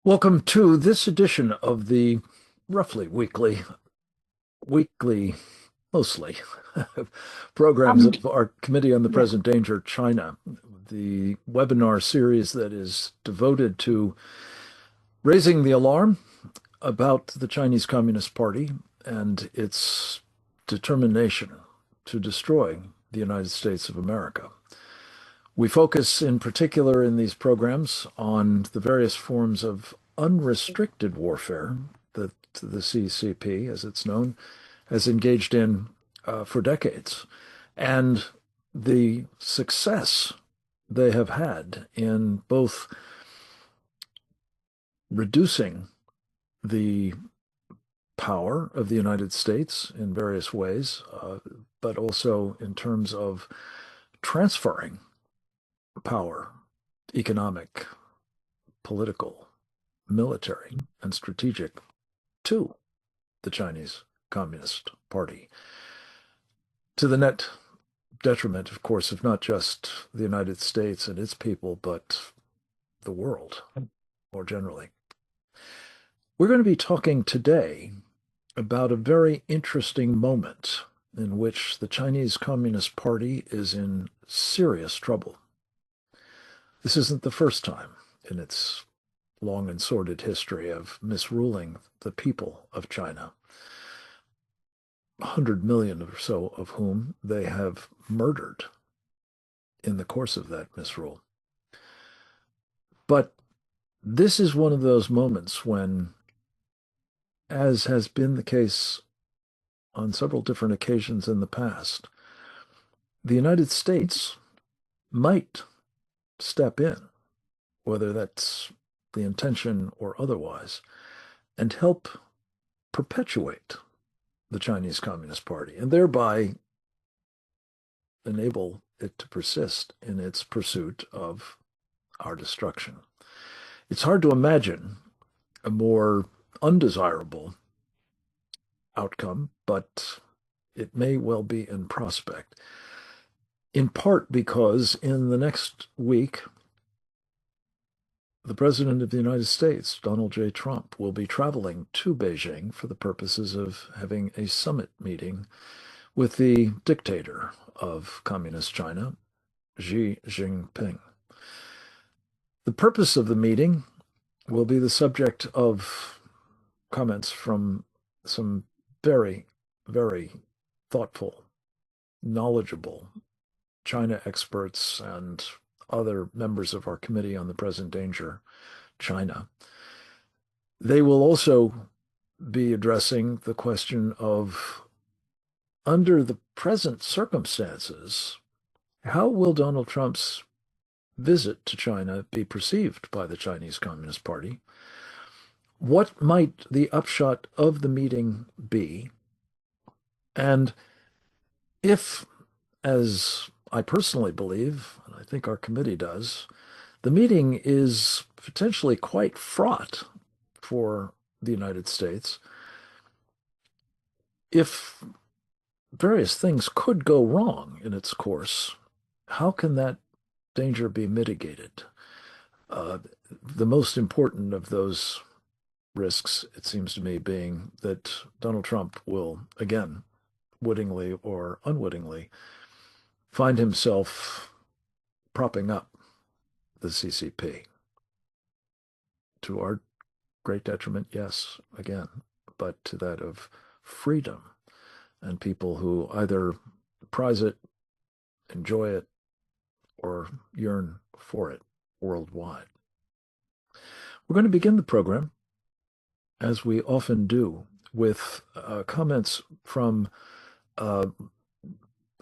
Welcome to this edition of the roughly weekly, mostly, programs Um, of our Committee on the yeah, Present Danger, China, the webinar series that is devoted to raising the alarm about the Chinese Communist Party and its determination to destroy the United States of America. We focus in particular in these programs on the various forms of unrestricted warfare that the CCP, as it's known, has engaged in for decades, and the success they have had in both reducing the power of the United States in various ways, but also in terms of transferring power, economic, political, military, and strategic to the Chinese Communist Party, to the net detriment, of course, of not just the United States and its people, but the world more generally. We're going to be talking today about a very interesting moment in which the Chinese Communist Party is in serious trouble. This isn't the first time in its long and sordid history of misruling the people of China, 100 million or so of whom they have murdered in the course of that misrule. But this is one of those moments when, as has been the case on several different occasions in the past, the United States might step in, whether that's the intention or otherwise, and help perpetuate the Chinese Communist Party and thereby enable it to persist in its pursuit of our destruction. It's hard to imagine a more undesirable outcome, but it may well be in prospect, in part because in the next week, the President of the United States, Donald J. Trump, will be traveling to Beijing for the purposes of having a summit meeting with the dictator of Communist China, Xi Jinping. The purpose of the meeting will be the subject of comments from some very, very thoughtful, knowledgeable China experts and other members of our Committee on the Present Danger, China. They will also be addressing the question of, under the present circumstances, how will Donald Trump's visit to China be perceived by the Chinese Communist Party? What might the upshot of the meeting be? And if, as I personally believe, and I think our committee does, the meeting is potentially quite fraught for the United States, if various things could go wrong in its course, how can that danger be mitigated? Uh, the most important of those risks, it seems to me, being that Donald Trump will, again, wittingly or unwittingly, find himself propping up the CCP. To our great detriment, yes, again, but to that of freedom and people who either prize it, enjoy it, or yearn for it worldwide. We're going to begin the program, as we often do, with comments from a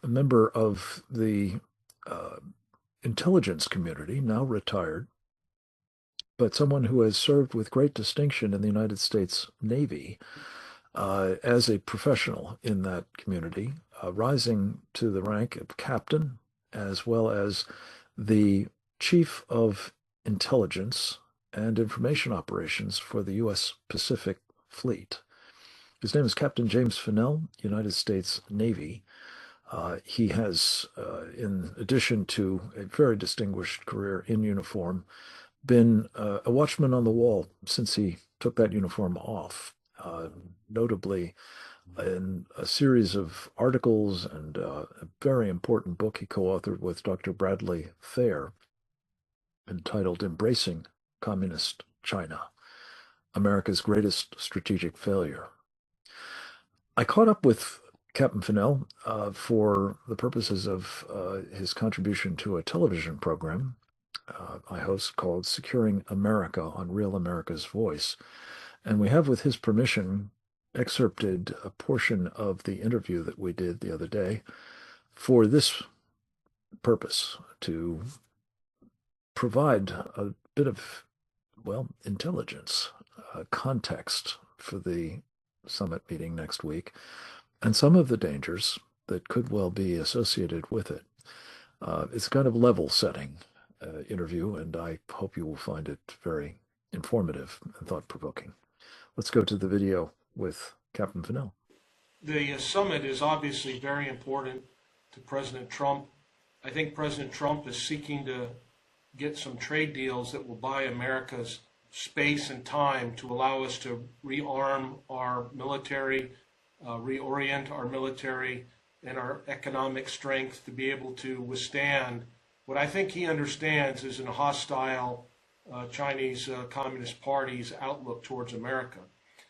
member of the intelligence community, now retired, but someone who has served with great distinction in the United States Navy as a professional in that community, rising to the rank of captain, as well as the chief of intelligence and information operations for the U.S. Pacific Fleet. His name is Captain James Fennell, United States Navy. He has, in addition to a very distinguished career in uniform, been a watchman on the wall since he took that uniform off, notably in a series of articles and a very important book he co-authored with Dr. Bradley Thayer entitled Embracing Communist China, America's Greatest Strategic Failure. I caught up with Captain Fennell for the purposes of his contribution to a television program I host called Securing America on Real America's Voice. And we have, with his permission, excerpted a portion of the interview that we did the other day for this purpose, to provide a bit of, well, intelligence, context for the summit meeting next week, and some of the dangers that could well be associated with it. It's kind of level setting interview, and I hope you will find it very informative and thought-provoking. Let's go to the video with Captain Fennell. The summit is obviously very important to President Trump. I think President Trump is seeking to get some trade deals that will buy America's space and time to allow us to rearm our military, reorient our military and our economic strength to be able to withstand what I think he understands is a hostile Chinese Communist Party's outlook towards America.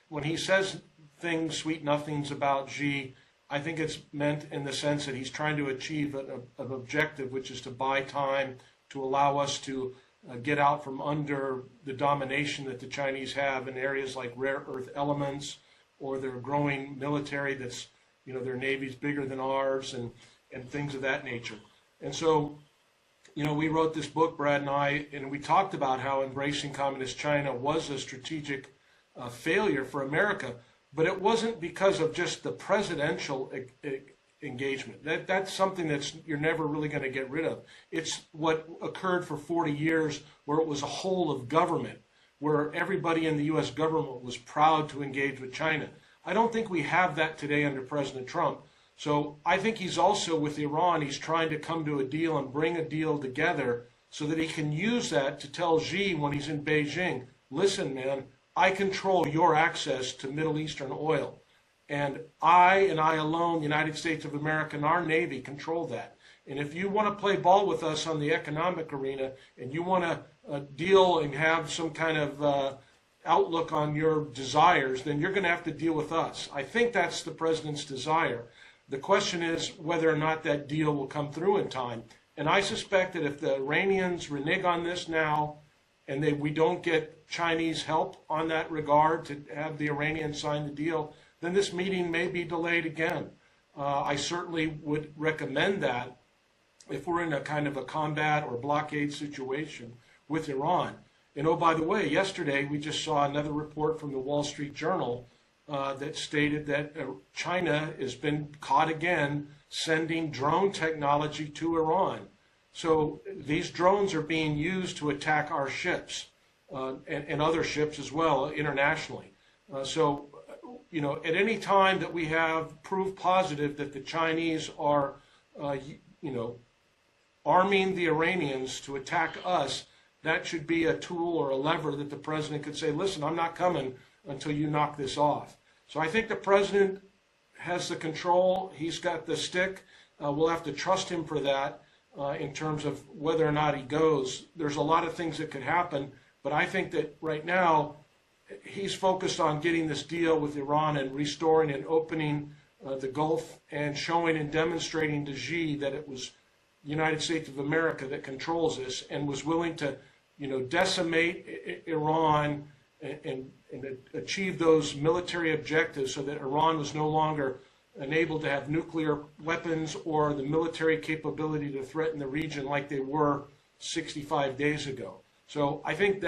When he says things, sweet nothings about Xi, I think it's meant in the sense that he's trying to achieve an objective, which is to buy time to allow us to get out from under the domination that the Chinese have in areas like rare earth elements, or their growing military that's, their navy's bigger than ours, and things of that nature. And so, we wrote this book, Brad and I, and we talked about how embracing communist China was a strategic failure for America, but it wasn't because of just the presidential engagement. That's something you're never really going to get rid of. It's what occurred for 40 years, where it was a whole of government, where everybody in the U.S. government was proud to engage with China. I don't think we have that today under President Trump. So I think he's also, with Iran, he's trying to come to a deal and bring a deal together so that he can use that to tell Xi when he's in Beijing, listen, man, I control your access to Middle Eastern oil. And I alone, the United States of America, and our Navy control that. And if you want to play ball with us on the economic arena, and you want to deal and have some kind of outlook on your desires, then you're going to have to deal with us. I think that's the president's desire. The question is whether or not that deal will come through in time. And I suspect that if the Iranians renege on this now, and we don't get Chinese help on that regard to have the Iranians sign the deal, then this meeting may be delayed again. I certainly would recommend that if we're in a kind of a combat or blockade situation with Iran. And oh, by the way, yesterday we just saw another report from the Wall Street Journal that stated that China has been caught again sending drone technology to Iran. So these drones are being used to attack our ships and other ships as well internationally. So, at any time that we have proof positive that the Chinese are, arming the Iranians to attack us, that should be a tool or a lever that the president could say, listen, I'm not coming until you knock this off. So I think the president has the control. He's got the stick. We'll have to trust him for that in terms of whether or not he goes. There's a lot of things that could happen, but I think that right now he's focused on getting this deal with Iran and restoring and opening the Gulf and showing and demonstrating to Xi that it was the United States of America that controls this and was willing to, decimate Iran and achieve those military objectives so that Iran was no longer enabled to have nuclear weapons or the military capability to threaten the region like they were 65 days ago. So I think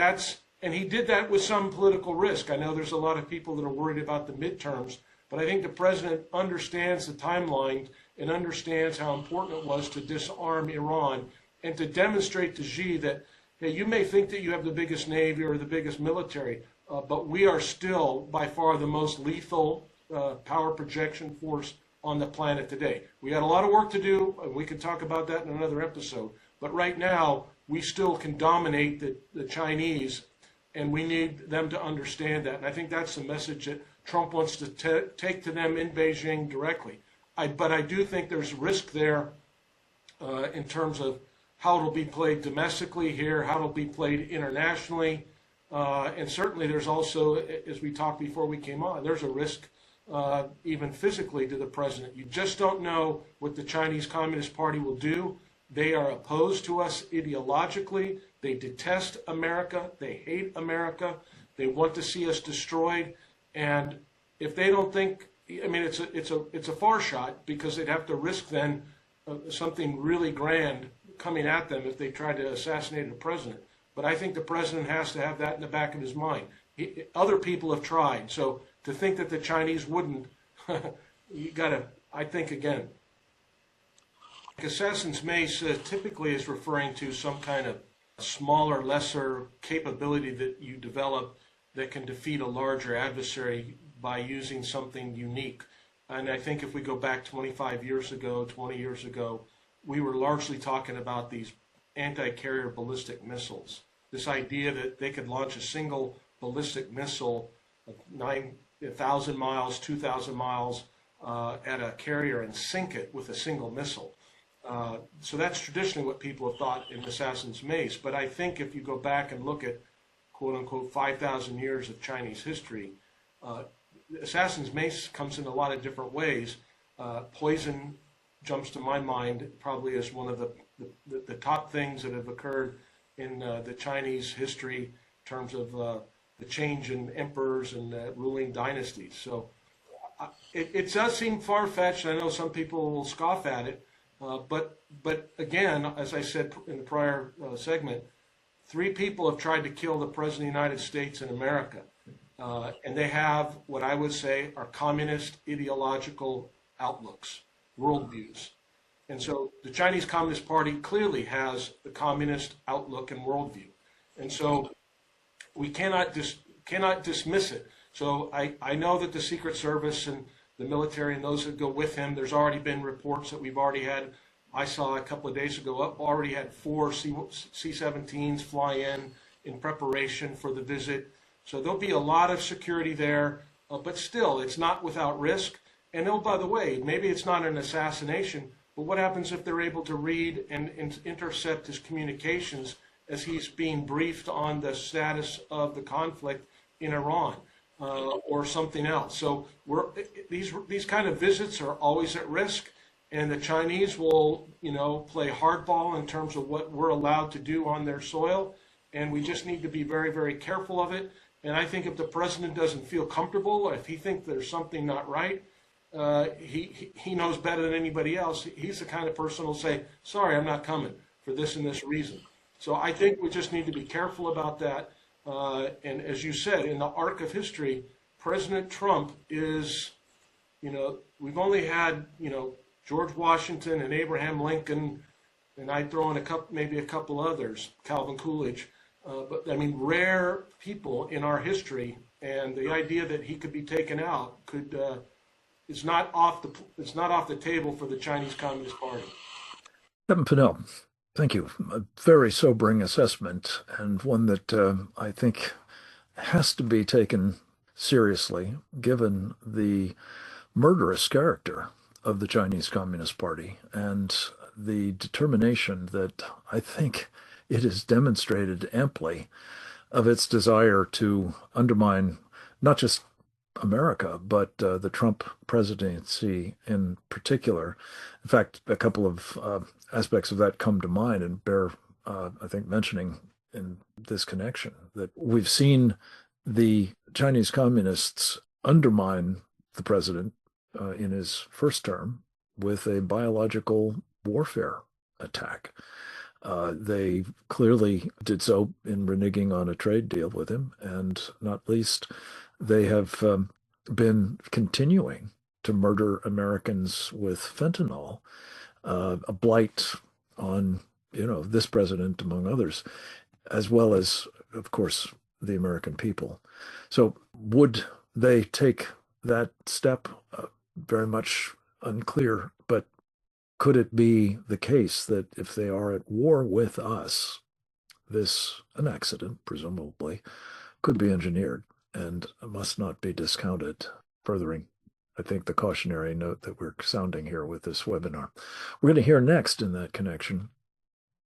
and he did that with some political risk. I know there's a lot of people that are worried about the midterms, but I think the president understands the timeline and understands how important it was to disarm Iran and to demonstrate to Xi that, hey, you may think that you have the biggest navy or the biggest military, but we are still by far the most lethal power projection force on the planet today. We got a lot of work to do, and we can talk about that in another episode. But right now, we still can dominate the Chinese, and we need them to understand that. And I think that's the message that Trump wants to take to them in Beijing directly. But I do think there's risk there in terms of how it'll be played domestically here, how it'll be played internationally. And certainly there's also, as we talked before we came on, there's a risk even physically to the president. You just don't know what the Chinese Communist Party will do. They are opposed to us ideologically. They detest America. They hate America. They want to see us destroyed. And if they don't think, I mean, it's a far shot, because they'd have to risk then something really grand coming at them if they tried to assassinate the president. But I think the president has to have that in the back of his mind. Other people have tried. So to think that the Chinese wouldn't, you got to, I think, again, assassin's mace typically is referring to some kind of smaller, lesser capability that you develop that can defeat a larger adversary by using something unique. And I think if we go back 25 years ago, 20 years ago, we were largely talking about these anti-carrier ballistic missiles. This idea that they could launch a single ballistic missile of 9,000 miles, 2,000 miles at a carrier and sink it with a single missile. So that's traditionally what people have thought in assassin's mace. But I think if you go back and look at, quote unquote, 5,000 years of Chinese history, assassin's mace comes in a lot of different ways. Poison jumps to my mind probably as one of the top things that have occurred in the Chinese history in terms of the change in emperors and ruling dynasties. So it does seem far-fetched. I know some people will scoff at it, but again, as I said in the prior segment, 3 people have tried to kill the President of the United States in America. And they have what I would say are communist ideological outlooks, worldviews. And so the Chinese Communist Party clearly has the communist outlook and worldview. And so we cannot dismiss it. So I know that the Secret Service and the military and those that go with him, there's already been reports that we've already had. I saw a couple of days ago, already had 4 C-17s fly in preparation for the visit. So there'll be a lot of security there, but still, it's not without risk. And oh, by the way, maybe it's not an assassination, but what happens if they're able to read and intercept his communications as he's being briefed on the status of the conflict in Iran or something else? So these kind of visits are always at risk, and the Chinese will, play hardball in terms of what we're allowed to do on their soil, and we just need to be very, very careful of it. And I think if the president doesn't feel comfortable, or if he thinks there's something not right, he knows better than anybody else. He's the kind of person who'll say, sorry, I'm not coming for this and this reason. So I think we just need to be careful about that. And as you said, in the arc of history, President Trump is, we've only had, George Washington and Abraham Lincoln, and I'd throw in maybe a couple others, Calvin Coolidge. But I mean, rare people in our history, and the idea that he could be taken out is not off the table for the Chinese Communist Party. Kevin Fennell, thank you. A very sobering assessment, and one that I think has to be taken seriously, given the murderous character of the Chinese Communist Party and the determination that I think it has demonstrated amply of its desire to undermine not just America, but the Trump presidency in particular. In fact, a couple of aspects of that come to mind and bear, I think, mentioning in this connection, that we've seen the Chinese communists undermine the president in his first term with a biological warfare attack. They clearly did so in reneging on a trade deal with him, and not least, they have been continuing to murder Americans with fentanyl, a blight on, this president, among others, as well as, of course, the American people. So would they take that step? Very much unclear, but could it be the case that if they are at war with us, this, an accident, presumably, could be engineered and must not be discounted, furthering, I think, the cautionary note that we're sounding here with this webinar. We're going to hear next in that connection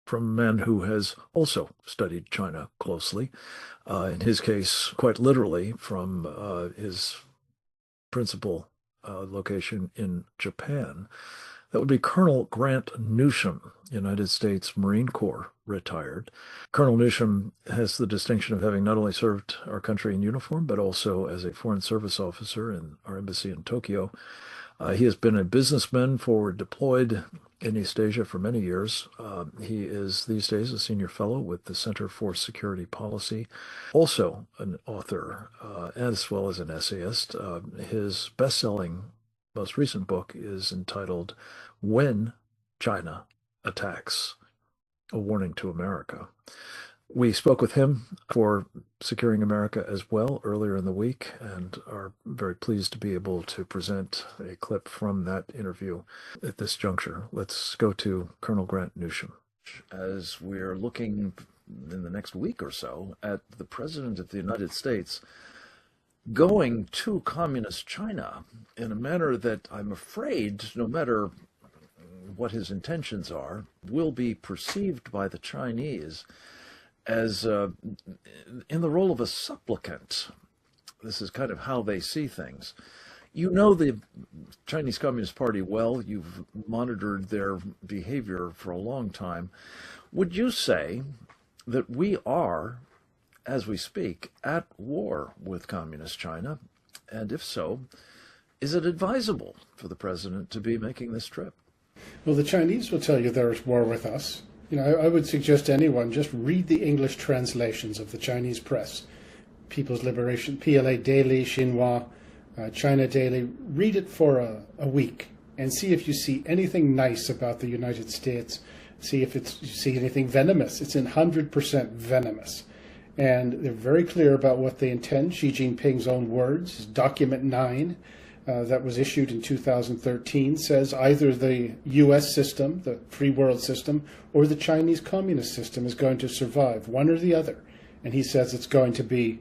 from a man who has also studied China closely, in his case, quite literally from his principal location in Japan. That would be Colonel Grant Newsham, United States Marine Corps retired. Colonel Newsham has the distinction of having not only served our country in uniform, but also as a Foreign Service officer in our embassy in Tokyo. He has been a businessman forward deployed in East Asia for many years. He is these days a senior fellow with the Center for Security Policy, also an author as well as an essayist. His best-selling most recent book is entitled When China Attacks, a Warning to America. We spoke with him for Securing America as well earlier in the week and are very pleased to be able to present a clip from that interview at this juncture. Let's go to Colonel Grant Newsham. As we're looking in the next week or so at the President of the United States going to communist China in a manner that I'm afraid, no matter what his intentions are, will be perceived by the Chinese as in the role of a supplicant. This is kind of how they see things. You know the Chinese Communist Party well. You've monitored their behavior for a long time. Would you say that we are, as we speak, at war with Communist China? And if so, is it advisable for the president to be making this trip? Well, the Chinese will tell you they're at war with us. I would suggest to anyone, just read the English translations of the Chinese press. People's Liberation, PLA Daily, Xinhua, China Daily. Read it for a week and see if you see anything nice about the United States. See if you see anything venomous. It's 100% venomous. And they're very clear about what they intend. Xi Jinping's own words, Document 9, that was issued in 2013, says either the U.S. system, the free world system, or the Chinese communist system is going to survive, one or the other. And he says it's going to be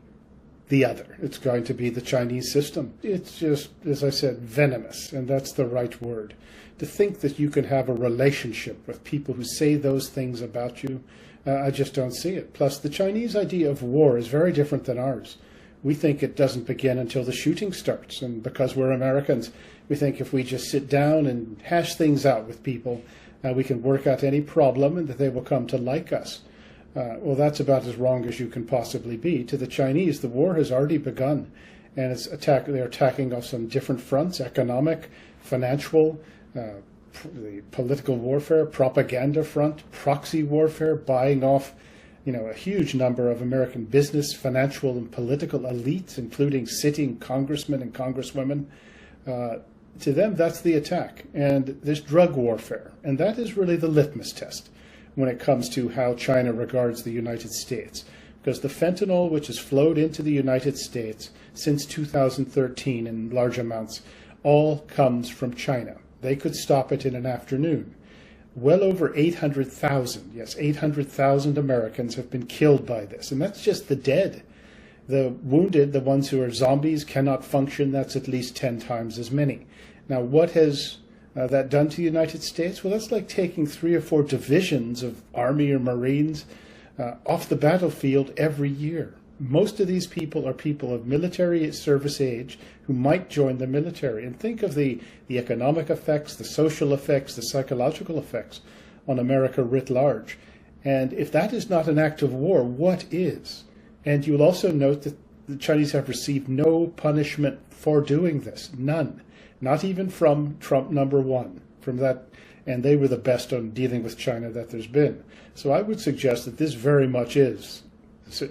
the other. It's going to be the Chinese system. It's just, as I said, venomous, and that's the right word. To think that you can have a relationship with people who say those things about you, I just don't see it. Plus, the Chinese idea of war is very different than ours. We think it doesn't begin until the shooting starts, and because we're Americans, we think if we just sit down and hash things out with people, we can work out any problem and that they will come to like us. Well, that's about as wrong as you can possibly be. To the Chinese, the war has already begun, and they're attacking us on different fronts: economic, financial, the political warfare, propaganda front, proxy warfare, buying off a huge number of American business, financial, and political elites, including sitting congressmen and congresswomen. To them, that's the attack. And there's drug warfare. And that is really the litmus test when it comes to how China regards the United States. Because the fentanyl, which has flowed into the United States since 2013 in large amounts, all comes from China. They could stop it in an afternoon. Well over 800,000, yes, 800,000 Americans have been killed by this. And that's just the dead. The wounded, the ones who are zombies, cannot function. That's at least 10 times as many. Now, what has that done to the United States? Well, that's like taking 3 or 4 divisions of Army or Marines off the battlefield every year. Most of these people are people of military service age who might join the military. And think of the economic effects, the social effects, the psychological effects on America writ large. And if that is not an act of war, what is? And you will also note that the Chinese have received no punishment for doing this. None. Not even from Trump #1. From that, and they were the best on dealing with China that there's been. So I would suggest that this very much is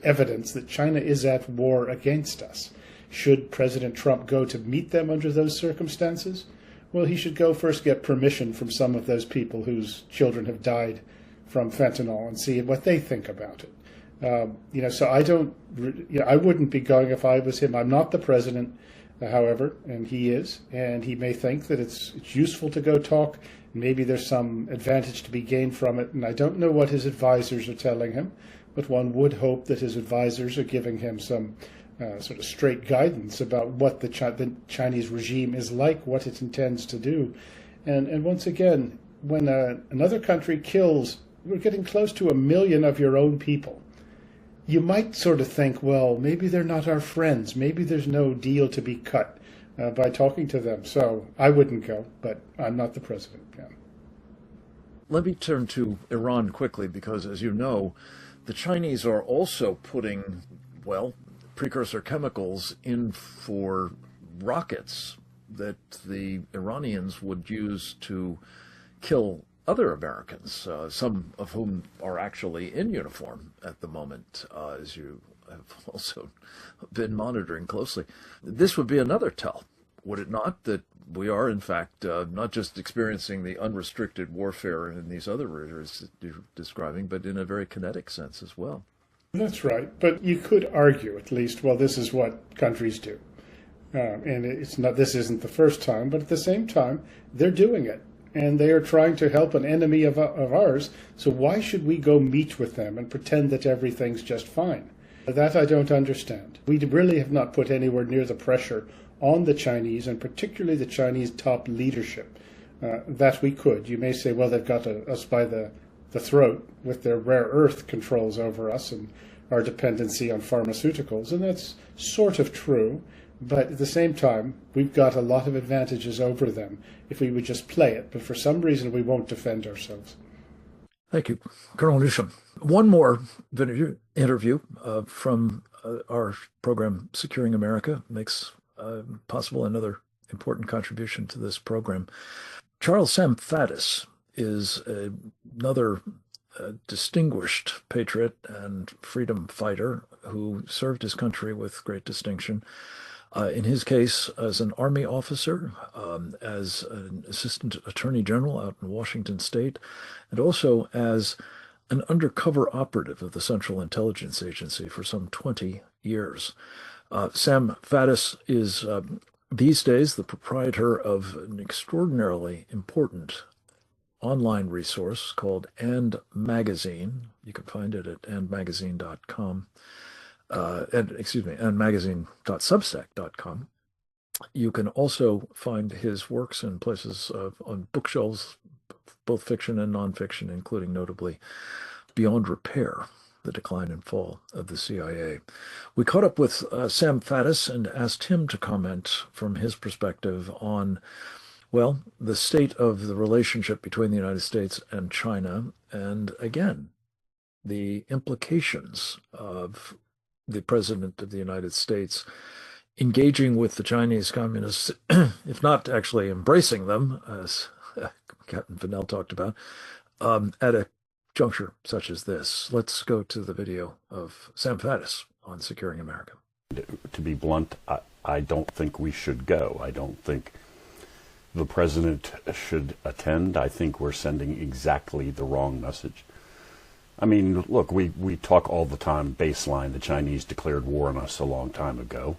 evidence that China is at war against us. Should President Trump go to meet them under those circumstances? Well, he should go first get permission from some of those people whose children have died from fentanyl and see what they think about it. So I wouldn't be going if I was him. I'm not the president, however, and he is, and he may think that it's useful to go talk. Maybe there's some advantage to be gained from it, and I don't know what his advisors are telling him. but one would hope that his advisors are giving him some sort of straight guidance about what the Chinese regime is like, what it intends to do. And once again, when another country kills, we're getting close to 1 million of your own people. You might sort of think, well, maybe they're not our friends. Maybe there's no deal to be cut by talking to them. So I wouldn't go, but I'm not the president. Yeah. Let me turn to Iran quickly, because as you know, the Chinese are also putting, well, precursor chemicals in for rockets that the Iranians would use to kill other Americans, some of whom are actually in uniform at the moment, as you have also been monitoring closely. This would be another tell, would it not, that we are, in fact, not just experiencing the unrestricted warfare in these other areas that you're describing, but in a very kinetic sense as well. That's right. But you could argue, at least, well, this is what countries do. And it's not. This isn't the first time, but at the same time, they're doing it. And they are trying to help an enemy of ours, so why should we go meet with them and pretend that everything's just fine? That I don't understand. We really have not put anywhere near the pressure on the Chinese, and particularly the Chinese top leadership, that we could. You may say, well, they've got us by the throat with their rare earth controls over us and our dependency on pharmaceuticals, and that's sort of true. But at the same time, we've got a lot of advantages over them if we would just play it. But for some reason, we won't defend ourselves. Thank you, Colonel Newsham. One more interview from our program, Securing America, makes possible another important contribution to this program. Charles Sam Faddis is another distinguished patriot and freedom fighter who served his country with great distinction. In his case, as an Army officer, as an Assistant Attorney General out in Washington State, and also as an undercover operative of the Central Intelligence Agency for some 20 years. Sam Faddis is these days the proprietor of an extraordinarily important online resource called And Magazine. You can find it at andmagazine.com. andmagazine.substack.com. You can also find his works in places on bookshelves, both fiction and nonfiction, including notably Beyond Repair, The Decline and Fall of the CIA. We caught up with Sam Faddis and asked him to comment from his perspective on, well, the state of the relationship between the United States and China, and again, the implications of the President of the United States engaging with the Chinese communists, if not actually embracing them, as Captain Fennell talked about, at a juncture such as this. Let's go to the video of Sam Faddis on Securing America. To be blunt, I don't think we should go. I don't think the president should attend. I think we're sending exactly the wrong message. I mean, look, we talk all the time, baseline, the Chinese declared war on us a long time ago,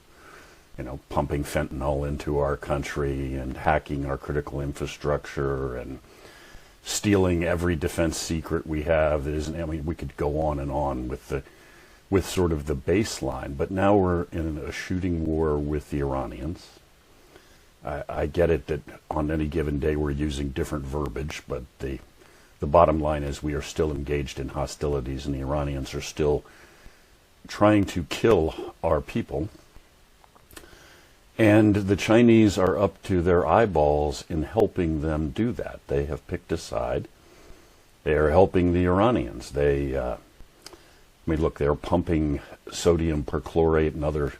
you know, pumping fentanyl into our country and hacking our critical infrastructure and stealing every defense secret we have. I mean, we could go on and on with sort of the baseline, but now we're in a shooting war with the Iranians. I get it that on any given day we're using different verbiage, but the bottom line is we are still engaged in hostilities, and the Iranians are still trying to kill our people. And the Chinese are up to their eyeballs in helping them do that. They have picked a side. They are helping the Iranians. I mean, look, they're pumping sodium perchlorate and other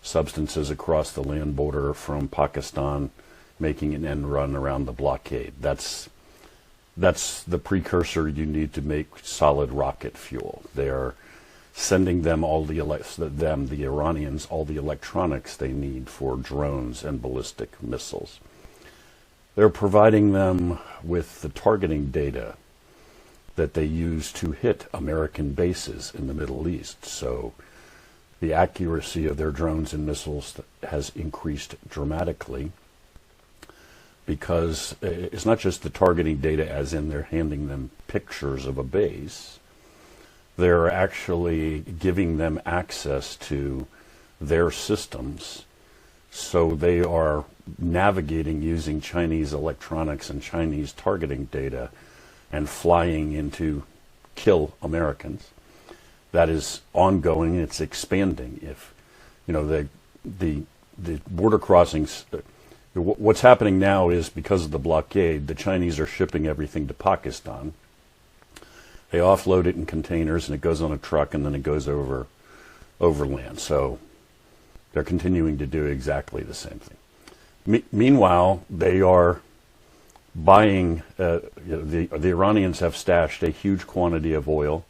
substances across the land border from Pakistan, making an end run around the blockade. That's the precursor you need to make solid rocket fuel. They're sending them the Iranians, all the electronics they need for drones and ballistic missiles. They're providing them with the targeting data that they use to hit American bases in the Middle East. So the accuracy of their drones and missiles has increased dramatically, because it's not just the targeting data as in they're handing them pictures of a base. they're actually giving them access to their systems. So they are navigating using Chinese electronics and Chinese targeting data and flying in to kill Americans. That is ongoing. It's expanding. If you know the border crossings, what's happening now is because of the blockade, the Chinese are shipping everything to Pakistan. They offload it in containers and it goes on a truck and then it goes overland. So they're continuing to do exactly the same thing. Meanwhile, they are buying. The Iranians have stashed a huge quantity of oil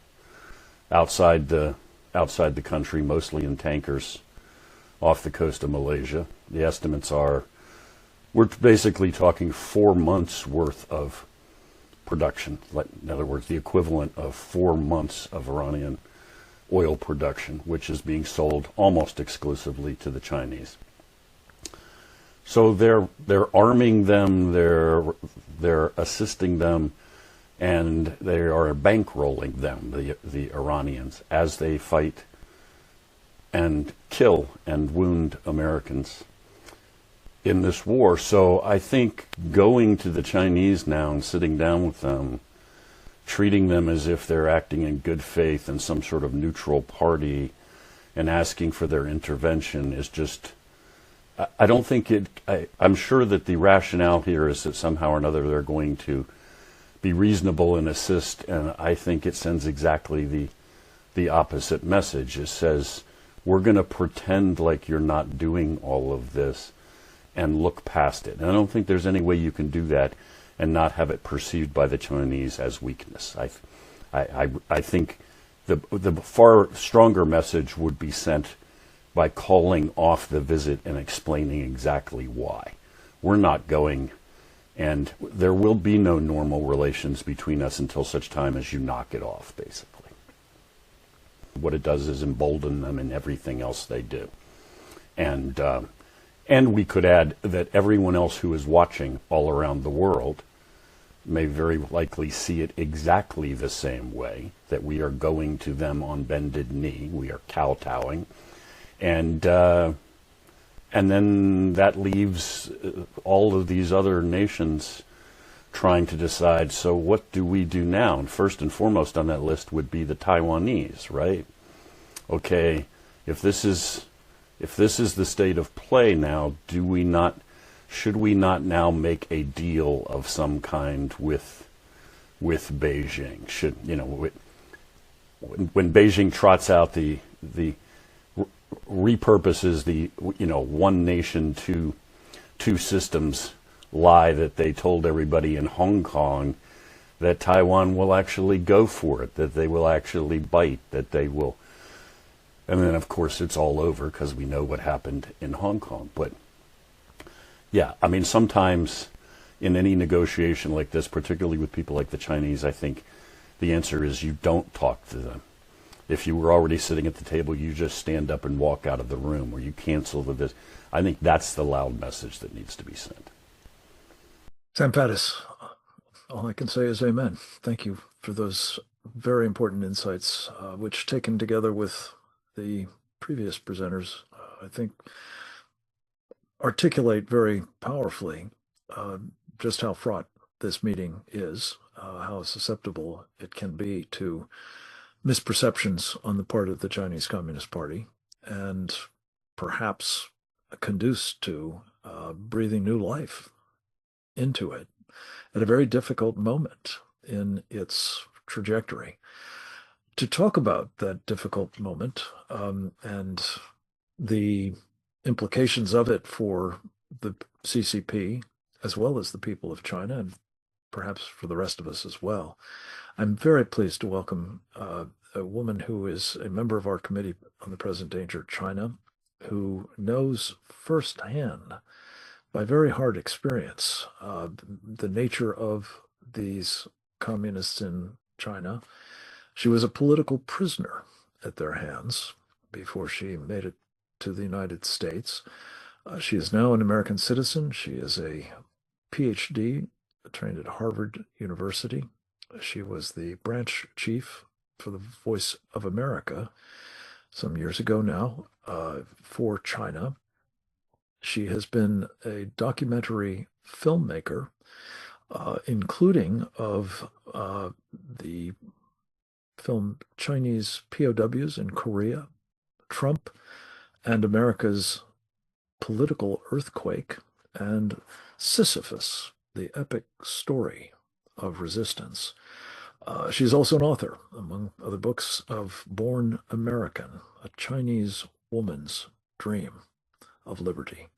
outside the country, mostly in tankers off the coast of Malaysia. The estimates are we're basically talking 4 months worth of production. In other words, the equivalent of 4 months of Iranian oil production, which is being sold almost exclusively to the Chinese. So they're arming them, they're assisting them, and they are bankrolling them, the Iranians, as they fight and kill and wound Americans in this war. So I think going to the Chinese now and sitting down with them, treating them as if they're acting in good faith in some sort of neutral party and asking for their intervention is just, I don't think I'm sure that the rationale here is that somehow or another they're going to be reasonable and assist, and I think it sends exactly the opposite message. It says, we're going to pretend like you're not doing all of this and look past it. And I don't think there's any way you can do that and not have it perceived by the Chinese as weakness. I think the far stronger message would be sent by calling off the visit and explaining exactly why. We're not going, and there will be no normal relations between us until such time as you knock it off, basically. What it does is embolden them in everything else they do. And we could add that everyone else who is watching all around the world may very likely see it exactly the same way, that we are going to them on bended knee, we are kowtowing, and then that leaves all of these other nations trying to decide, so what do we do now? And first and foremost on that list would be the Taiwanese, right? Okay, if this is the state of play now, should we not now make a deal of some kind with Beijing? When Beijing trots out the repurposes the one nation two systems lie that they told everybody in Hong Kong, that Taiwan will actually go for it, that they will actually bite, that they will. And then, of course, it's all over because we know what happened in Hong Kong. But, yeah, I mean, sometimes in any negotiation like this, particularly with people like the Chinese, I think the answer is you don't talk to them. If you were already sitting at the table, you just stand up and walk out of the room, or you cancel the visit. I think that's the loud message that needs to be sent. Sam Faddis, all I can say is amen. Thank you for those very important insights, which taken together with the previous presenters, I think articulate very powerfully just how fraught this meeting is, how susceptible it can be to misperceptions on the part of the Chinese Communist Party, and perhaps conduce to breathing new life into it at a very difficult moment in its trajectory. To talk about that difficult moment and the implications of it for the CCP, as well as the people of China, and perhaps for the rest of us as well, I'm very pleased to welcome a woman who is a member of our Committee on the Present Danger of China, who knows firsthand, by very hard experience, the nature of these communists in China. She was a political prisoner at their hands before she made it to the United States. She is now an American citizen. She is a PhD trained at Harvard University. She was the branch chief for the Voice of America some years ago now for China. She has been a documentary filmmaker, including of the film Chinese POWs in Korea, Trump and America's political earthquake, and Sisyphus, the epic story of resistance. She's also an author, among other books, of Born American, a Chinese woman's dream of liberty.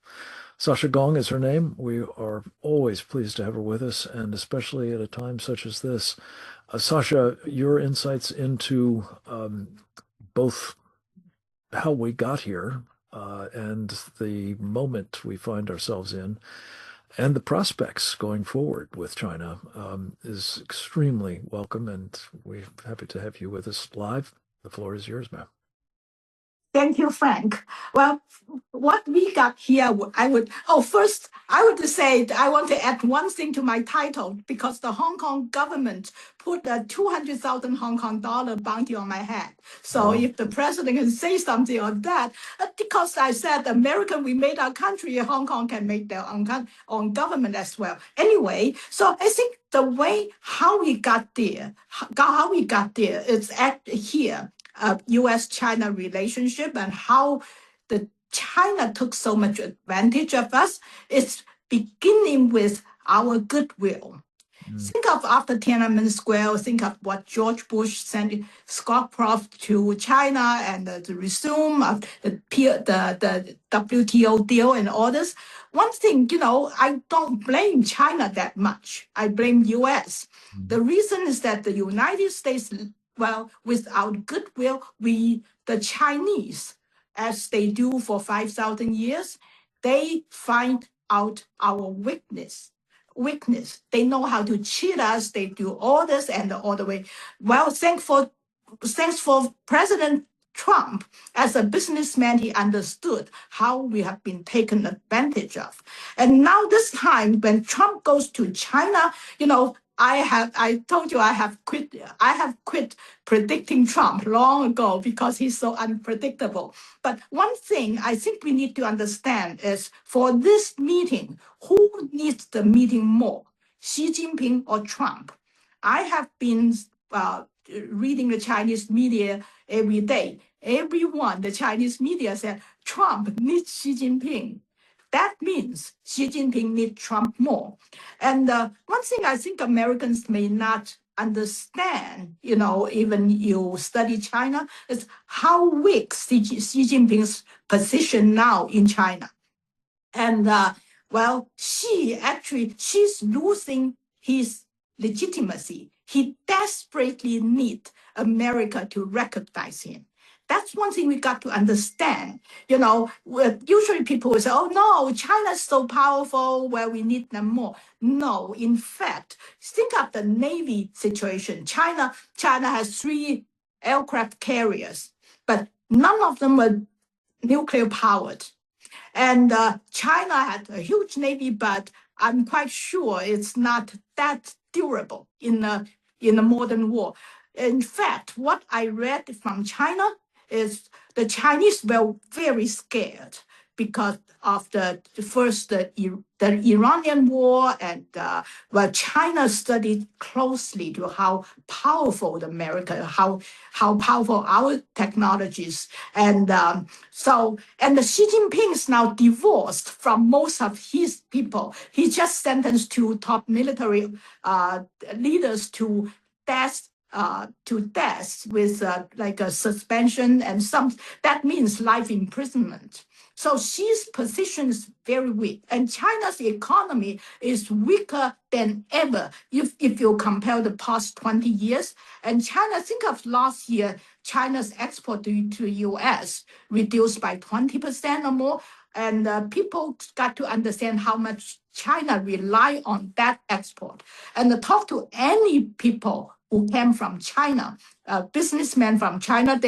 Sasha Gong is her name. We are always pleased to have her with us, and especially at a time such as this. Sasha, your insights into both how we got here and the moment we find ourselves in, and the prospects going forward with China is extremely welcome, and we're happy to have you with us live. The floor is yours, ma'am. Thank you, Frank. Well, what we got here, first, I would say I want to add one thing to my title, because the Hong Kong government put a 200,000 Hong Kong dollar bounty on my head. So if the president can say something on that, because I said we made our country, Hong Kong can make their own government as well. Anyway, so I think the way how we got there is at here. U.S.-China relationship and how the China took so much advantage of us. It's beginning with our goodwill. Think of after Tiananmen Square, think of what George Bush sent Scowcroft to China and the resume of the WTO deal and all this. One thing, I don't blame China that much. I blame U.S. The reason is that the United States, without goodwill, the Chinese, as they do for 5,000 years, they find out our weakness. They know how to cheat us. They do all this and all the way. Well, thanks for President Trump. As a businessman, he understood how we have been taken advantage of. And now this time, when Trump goes to China, I told you I have quit predicting Trump long ago because he's so unpredictable. But one thing I think we need to understand is, for this meeting, who needs the meeting more, Xi Jinping or Trump? I have been reading the Chinese media every day. The Chinese media said Trump needs Xi Jinping. That means Xi Jinping needs Trump more. And one thing I think Americans may not understand, even you study China, is how weak Xi Jinping's position now in China. And she's losing his legitimacy. He desperately needs America to recognize him. That's one thing we got to understand. Usually people will say, oh no, China's so powerful, we need them more. No, in fact, think of the Navy situation. China has 3 aircraft carriers, but none of them were nuclear powered. And China had a huge Navy, but I'm quite sure it's not that durable in the modern war. In fact, what I read from China is the Chinese were very scared because of the Iranian war, and China studied closely to how powerful America, how powerful our technologies, and the Xi Jinping is now divorced from most of his people. He just sentenced 2 top military leaders to death with like a suspension and that means life imprisonment. So Xi's position is very weak, and China's economy is weaker than ever if you compare the past 20 years. And China, think of last year, China's export to U.S. reduced by 20% or more, and people got to understand how much China rely on that export. And talk to any people who came from China, businessmen from China,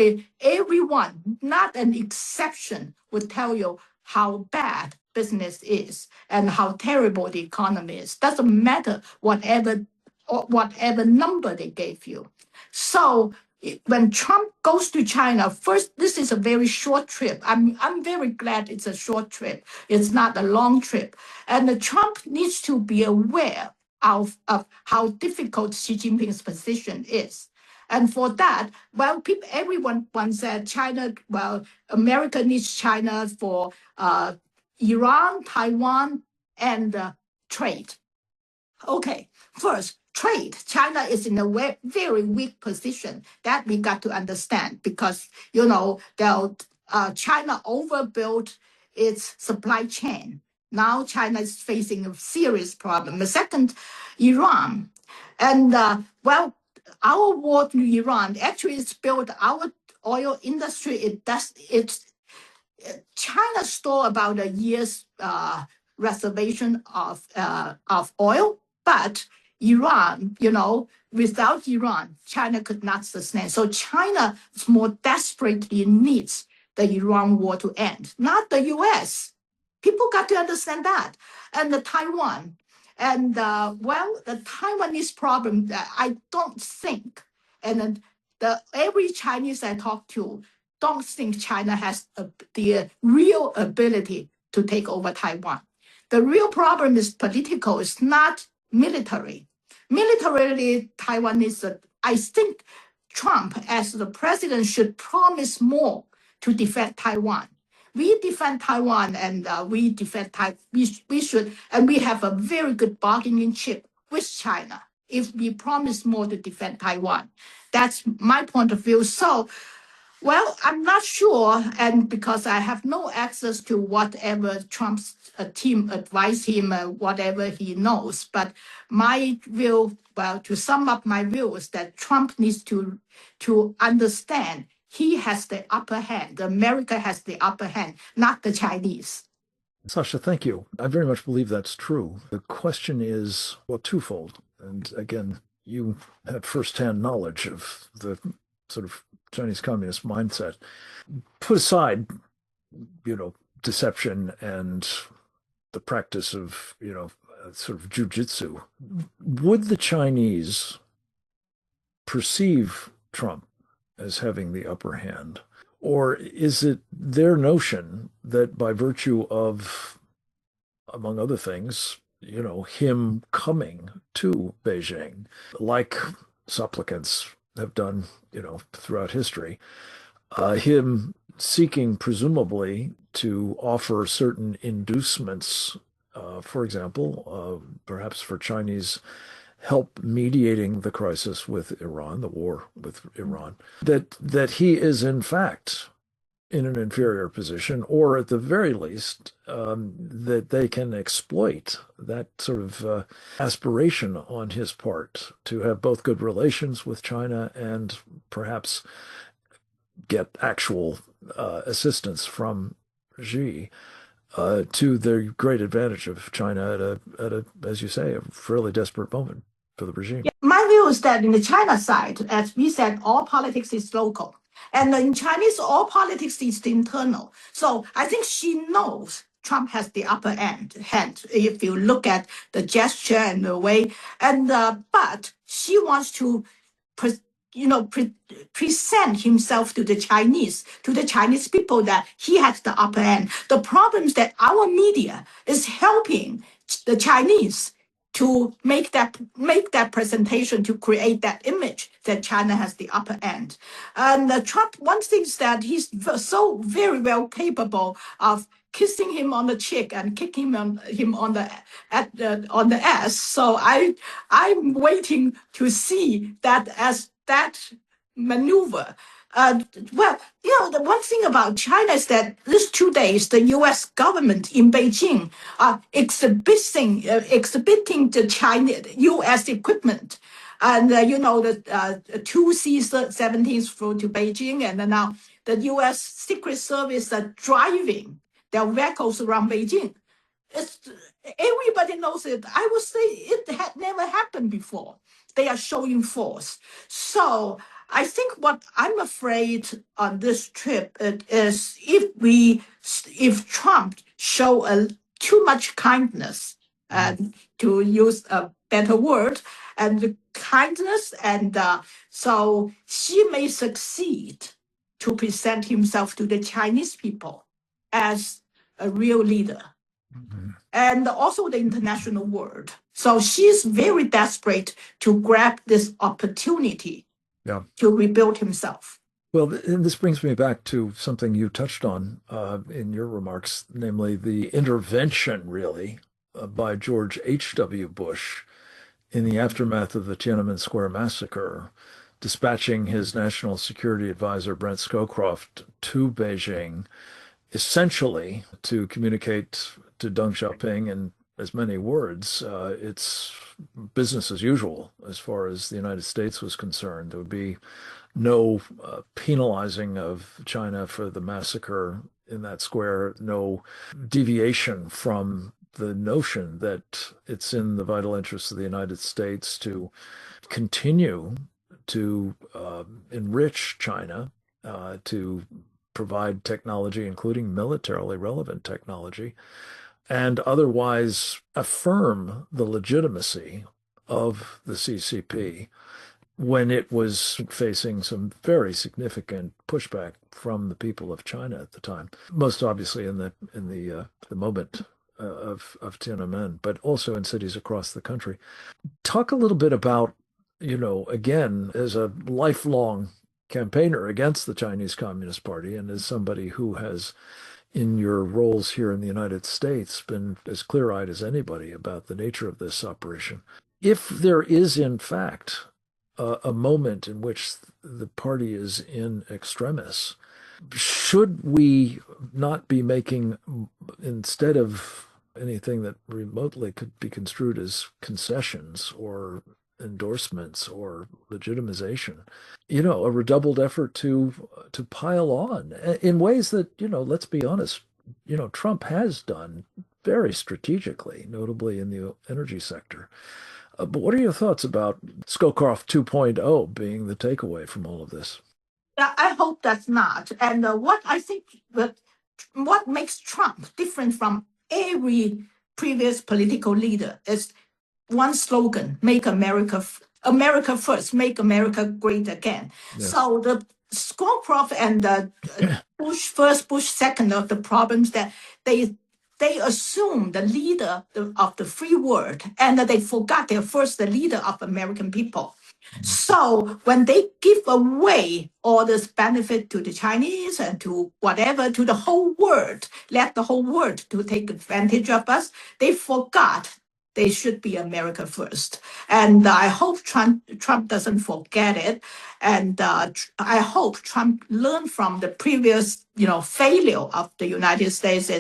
everyone, not an exception, would tell you how bad business is and how terrible the economy is. Doesn't matter whatever number they gave you. So, when Trump goes to China, first, this is a very short trip. I'm very glad it's a short trip. It's not a long trip. And Trump needs to be aware of how difficult Xi Jinping's position is. And for that, well, everyone said China, well, America needs China for Iran, Taiwan, and trade. Okay, first, trade. China is in a very weak position. That we got to understand because, China overbuilt its supply chain. Now China is facing a serious problem. The second, Iran. And, our war to Iran actually is built our oil industry. China store about a year's reservation of oil, but Iran, without Iran, China could not sustain. So China more desperately needs the Iran war to end, not the U.S. People got to understand that. And the Taiwan. And, the Taiwanese problem, I don't think, and then every Chinese I talk to don't think China has the real ability to take over Taiwan. The real problem is political, it's not military. Militarily, Taiwan is, I think Trump as the president should promise more to defend Taiwan. We defend Taiwan and we defend Taiwan. We should, and we have a very good bargaining chip with China if we promise more to defend Taiwan. That's my point of view. So, well, I'm not sure, and because I have no access to whatever Trump's team advised him, whatever he knows. But my view, to sum up my view, is that Trump needs to understand he has the upper hand. America has the upper hand, not the Chinese. Sasha, thank you. I very much believe that's true. The question is, well, twofold. And again, you have firsthand knowledge of the sort of Chinese communist mindset. Put aside, deception and the practice of, sort of jujitsu. Would the Chinese perceive Trump as having the upper hand? Or is it their notion that by virtue of, among other things, him coming to Beijing, like supplicants have done, throughout history, him seeking presumably to offer certain inducements, for example, perhaps for Chinese help mediating the crisis with Iran, the war with Iran, that he is in fact in an inferior position, or at the very least, that they can exploit that sort of aspiration on his part to have both good relations with China and perhaps get actual assistance from Xi to the great advantage of China at a, as you say, a fairly desperate moment for the regime. Yeah, my view is that in the China side, as we said, all politics is local. And in Chinese, all politics is internal. So I think she knows Trump has the upper hand, if you look at the gesture and the way. And but she wants to present himself to the Chinese people that he has the upper hand. The problem is that our media is helping the Chinese to make that presentation, to create that image that China has the upper hand. And Trump, one thing is that he's so very well capable of kissing him on the cheek and kicking him on the ass. So I'm waiting to see that as that maneuver. The one thing about China is that these 2 days, the U.S. government in Beijing are exhibiting the U.S. equipment. And, the two C-17s flew to Beijing, and then now the U.S. Secret Service are driving their vehicles around Beijing. Everybody knows it. I would say it had never happened before. They are showing force. So I think what I'm afraid on this trip is if Trump show too much kindness, to use a better word, and kindness, and so he may succeed to present himself to the Chinese people as a real leader, and also the international world. So she's very desperate to grab this opportunity to rebuild himself. Well, and this brings me back to something you touched on in your remarks, namely the intervention, really, by George H.W. Bush in the aftermath of the Tiananmen Square massacre, dispatching his national security advisor, Brent Scowcroft, to Beijing, essentially to communicate to Deng Xiaoping in as many words, it's business as usual as far as the United States was concerned. There would be no penalizing of China for the massacre in that square, no deviation from the notion that it's in the vital interests of the United States to continue to enrich China, to provide technology, including militarily relevant technology, and otherwise affirm the legitimacy of the CCP when it was facing some very significant pushback from the people of China at the time, most obviously in the moment of Tiananmen, but also in cities across the country. Talk a little bit about, again, as a lifelong campaigner against the Chinese Communist Party and as somebody who has, in your roles here in the United States, been as clear-eyed as anybody about the nature of this operation. If there is, in fact, a moment in which the party is in extremis, should we not be making, instead of anything that remotely could be construed as concessions or endorsements or legitimization, a redoubled effort to pile on in ways that, let's be honest, Trump has done very strategically, notably in the energy sector. But what are your thoughts about Scowcroft 2.0 being the takeaway from all of this? I hope that's not. And what I think that what makes Trump different from every previous political leader is one slogan: "Make America first, make America great again." Yes. So the Scowcroft and the Bush first, Bush second of the problems that they assume the leader of the free world, and they forgot they're first the leader of American people. So when they give away all this benefit to the Chinese and to whatever, to the whole world, let the whole world to take advantage of us, they forgot they should be America first. And I hope Trump doesn't forget it. And I hope Trump learned from the previous, failure of the United States.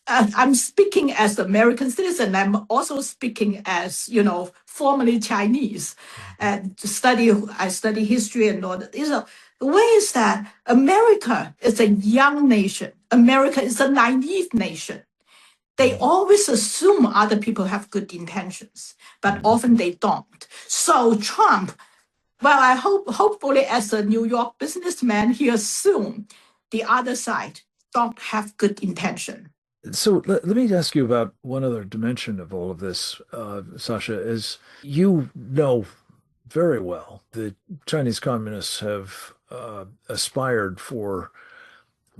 I'm speaking as an American citizen. I'm also speaking as, formerly Chinese, and I study history and all that. The way is that America is a young nation. America is a naive nation. They always assume other people have good intentions, but often they don't. So Trump, hopefully as a New York businessman, he assumed the other side don't have good intention. So let me ask you about one other dimension of all of this, Sasha. As you know very well, the Chinese communists have aspired for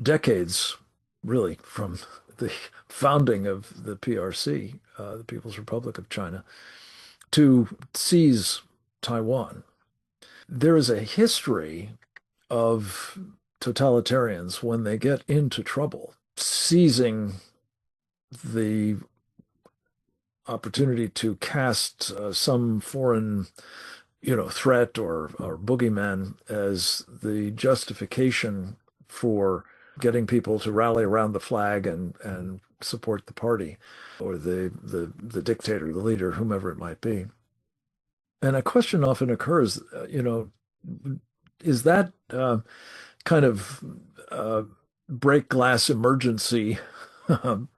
decades, really, from the founding of the PRC, the People's Republic of China, to seize Taiwan. There is a history of totalitarians, when they get into trouble, seizing the opportunity to cast some foreign, threat or boogeyman as the justification for getting people to rally around the flag and support the party or the dictator, the leader, whomever it might be. And a question often occurs, is that kind of break glass emergency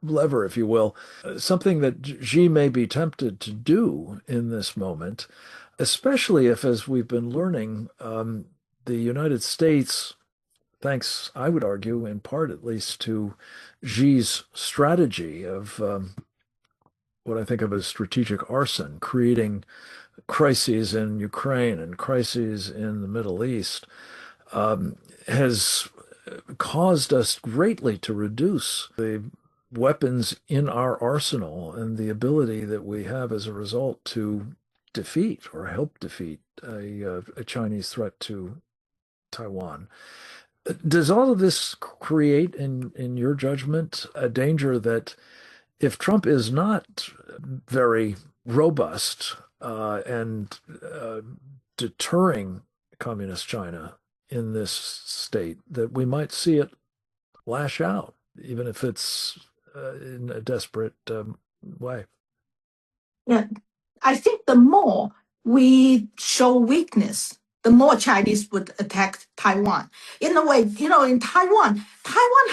lever, if you will, something that Xi may be tempted to do in this moment, especially if, as we've been learning, the United States, thanks, I would argue, in part at least, to Xi's strategy of what I think of as strategic arson, creating crises in Ukraine and crises in the Middle East, has caused us greatly to reduce the weapons in our arsenal and the ability that we have as a result to defeat or help defeat a Chinese threat to Taiwan. Does all of this create, in your judgment, a danger that if Trump is not very robust and deterring communist China in this state, that we might see it lash out, even if it's in a desperate way? Yeah, I think the more we show weakness, the more Chinese would attack Taiwan. In a way, in Taiwan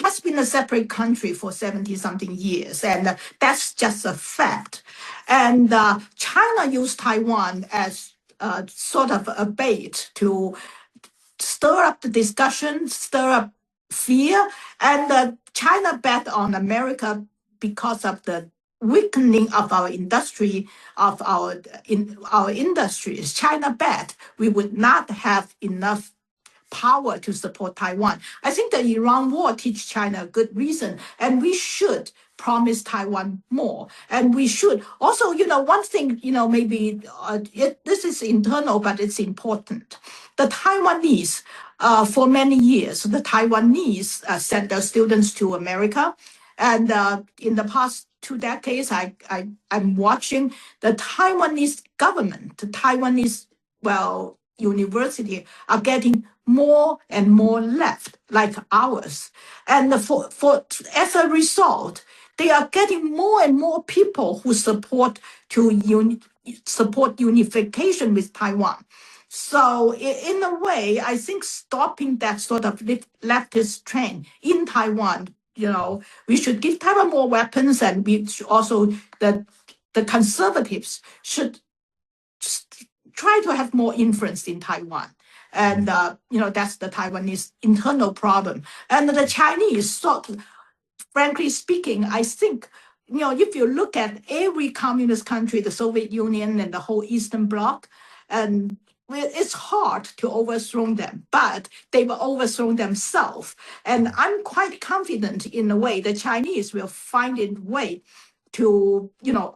has been a separate country for 70 something years, and that's just a fact. And China used Taiwan as sort of a bait to stir up the discussion, stir up fear, and China bet on America because of the weakening of our industry, of our industries. China bet we would not have enough power to support Taiwan. I think the Iran war teach China a good reason, and we should promise Taiwan more. And we should also, one thing, maybe this is internal, but it's important. The Taiwanese, for many years, the Taiwanese sent their students to America. And in the past 2 decades, I'm watching the Taiwanese government, the Taiwanese, university are getting more and more left, like ours. And as a result, they are getting more and more people who support unification with Taiwan. So in a way, I think stopping that sort of leftist trend in Taiwan, we should give Taiwan more weapons, and we should also, the conservatives should try to have more influence in Taiwan. And, that's the Taiwanese internal problem. And the Chinese, frankly speaking, I think, if you look at every communist country, the Soviet Union and the whole Eastern Bloc, and it's hard to overthrow them, but they've overthrown themselves. And I'm quite confident in a way the Chinese will find a way to,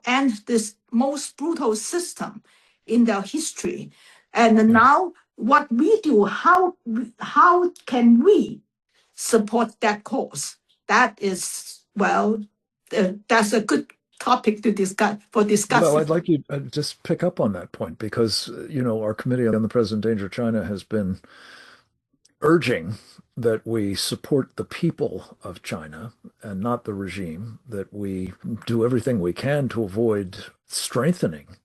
end this most brutal system in their history. And now what we do, how can we support that cause? That is, that's a good topic to discuss. Well, I'd like you to just pick up on that point because, our Committee on the Present Danger of China has been urging that we support the people of China and not the regime, that we do everything we can to avoid strengthening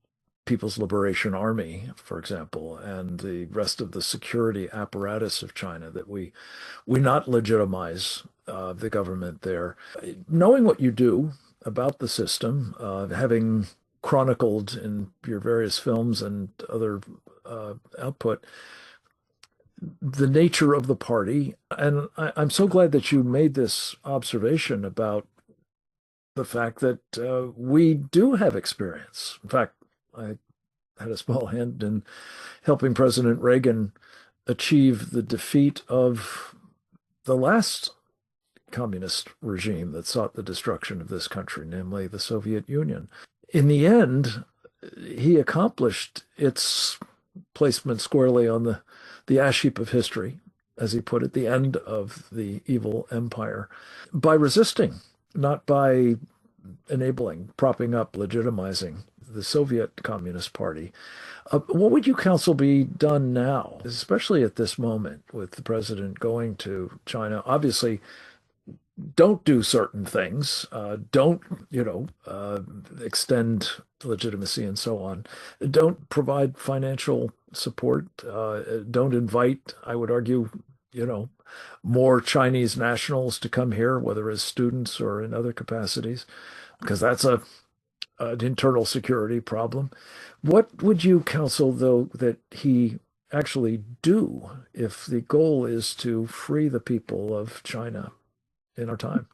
People's Liberation Army, for example, and the rest of the security apparatus of China, that we not legitimize the government there. Knowing what you do about the system, having chronicled in your various films and other output the nature of the party, and I'm so glad that you made this observation about the fact that we do have experience. In fact, I had a small hand in helping President Reagan achieve the defeat of the last communist regime that sought the destruction of this country, namely the Soviet Union. In the end, he accomplished its placement squarely on the ash heap of history, as he put it, the end of the evil empire, by resisting, not by enabling, propping up, legitimizing the Soviet Communist Party. What would you counsel be done now, especially at this moment with the president going to China? Obviously, don't do certain things. Don't, extend legitimacy and so on. Don't provide financial support. Don't invite, I would argue, more Chinese nationals to come here, whether as students or in other capacities, because that's an internal security problem. What would you counsel, though, that he actually do if the goal is to free the people of China in our time?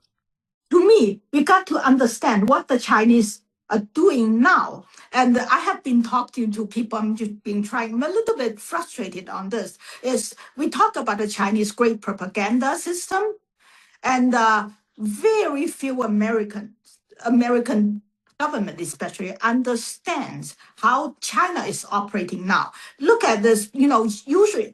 To me, we got to understand what the Chinese are doing now. And I have been talking to people, I'm just been trying, I'm a little bit frustrated on this, is we talk about the Chinese great propaganda system, and very few American government especially understands how China is operating now. Look at this, usually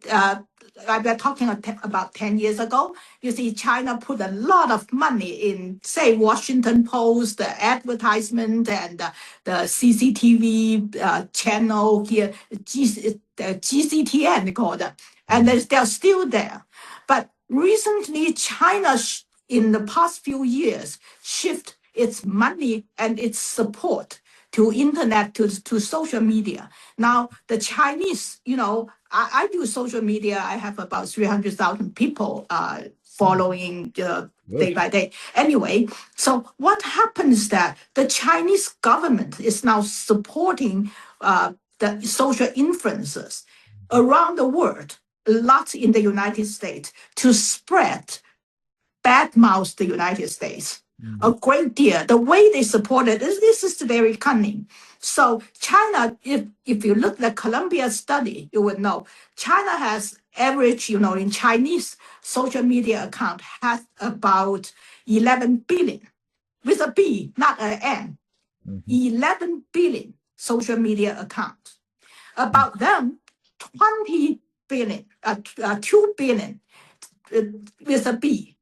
we're talking about 10 years ago, you see China put a lot of money in, say, Washington Post, the advertisement, and the CCTV channel here, the GCTN, they call it, and they're still there. But recently, China, in the past few years, shift its money and its support to internet, to social media. Now, the Chinese, I do social media. I have about 300,000 people following day by day. Anyway, so what happens is that the Chinese government is now supporting the social influencers around the world, lots in the United States, to spread badmouth the United States a great deal. The way they support it, this is very cunning. So China, if you look at the Columbia study, you would know China has average, in Chinese social media account has about 11 billion with a B, not an N. 11 billion social media accounts. About them, 20 billion, 2 billion with a B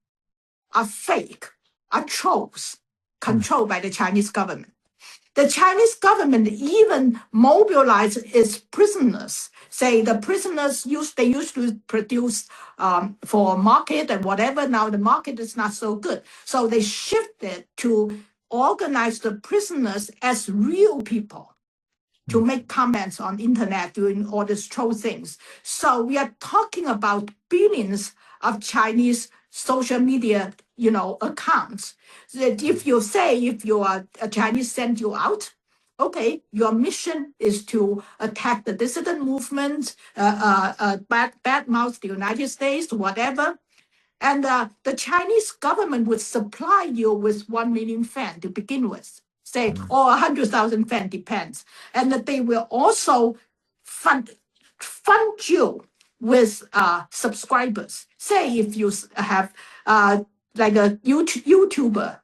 are fake, are trolls controlled by the Chinese government. The Chinese government even mobilized its prisoners. Say the prisoners used to produce for market and whatever. Now the market is not so good. So they shifted to organize the prisoners as real people to make comments on internet, doing all these troll things. So we are talking about billions of Chinese social media, accounts. That if you are a Chinese send you out, okay, your mission is to attack the dissident movement, badmouth the United States, whatever. And the Chinese government would supply you with 1 million fans to begin with, say, or 100,000 fans, depends. And that they will also fund you with subscribers. Say if you have like a YouTuber,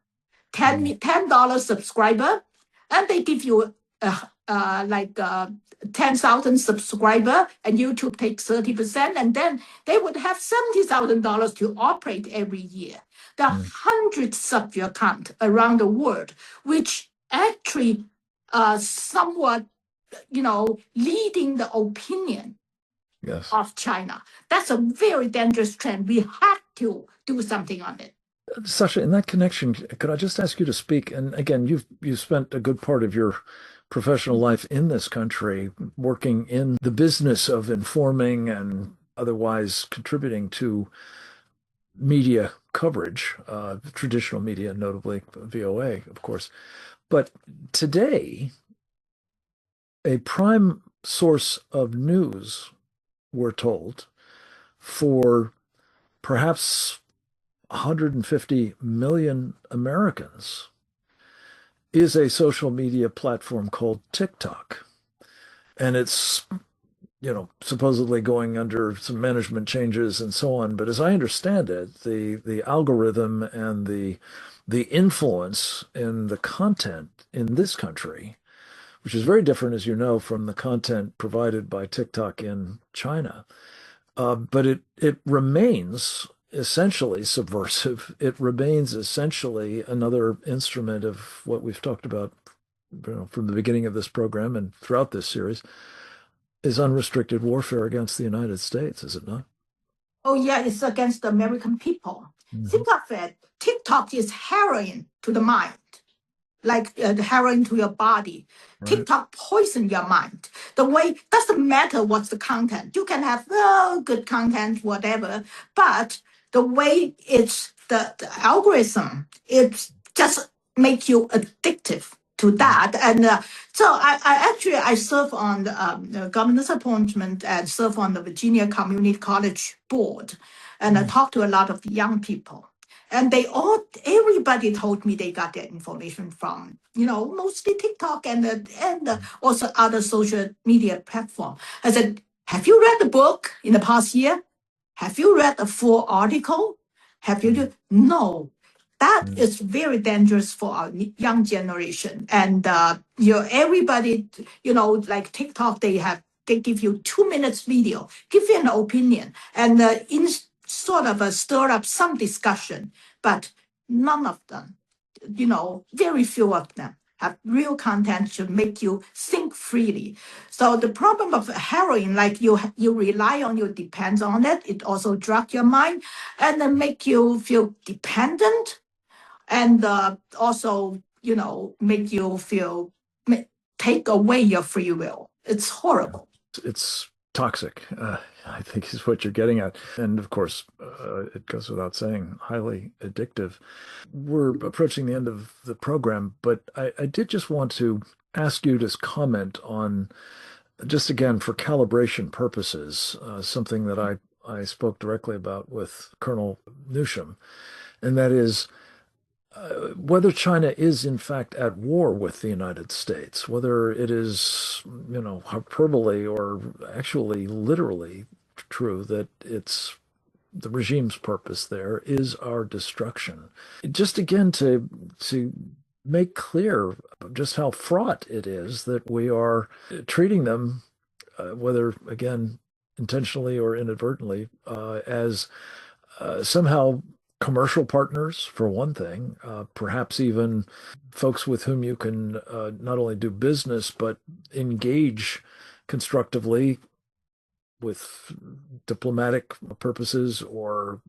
$10 subscriber, and they give you 10,000 subscriber, and YouTube takes 30%, and then they would have $70,000 to operate every year. There are hundreds of your account around the world, which actually somewhat, leading the opinion of China. That's a very dangerous trend. We have to do something on it. Sasha, in that connection, could I just ask you to speak? And again, you've spent a good part of your professional life in this country working in the business of informing and otherwise contributing to media coverage, traditional media, notably VOA, of course. But today, a prime source of news, we're told, for perhaps 150 million Americans is a social media platform called TikTok. And it's, supposedly going under some management changes and so on. But as I understand it, the algorithm and the influence in the content in this country, which is very different, as you know, from the content provided by TikTok in China. But it remains essentially subversive. It remains essentially another instrument of what we've talked about from the beginning of this program and throughout this series, is unrestricted warfare against the United States, is it not? Oh, yeah, it's against the American people. Think of it. TikTok is heroin to the mind, like the heroin to your body. Right. TikTok poison your mind. The way, doesn't matter what's the content. You can have good content, whatever, but the way it's the algorithm, it just make you addictive to that. And so I serve on the governor's appointment and serve on the Virginia Community College board. And I talk to a lot of young people. And everybody told me they got their information from, mostly TikTok and also other social media platform. I said, have you read the book in the past year? Have you read the full article? Have you? No. That is very dangerous for our young generation. And, everybody, like TikTok, they give you 2 minutes video, give you an opinion, and in sort of stir up some discussion, but none of them, very few of them have real content to make you think freely. So the problem of heroin, like you rely on, you depend on it. It also drug your mind and then make you feel dependent, and also, make you feel, take away your free will. It's horrible. It's toxic, I think is what you're getting at. And of course, it goes without saying, highly addictive. We're approaching the end of the program, but I did just want to ask you to comment on, just again, for calibration purposes, something that I spoke directly about with Colonel Newsham, and that is whether China is in fact at war with the United States, whether it is, hyperbole or actually literally true that it's the regime's purpose there is our destruction. Just again to make clear just how fraught it is that we are treating them, whether again intentionally or inadvertently, as somehow commercial partners, for one thing, perhaps even folks with whom you can not only do business, but engage constructively with diplomatic purposes, or,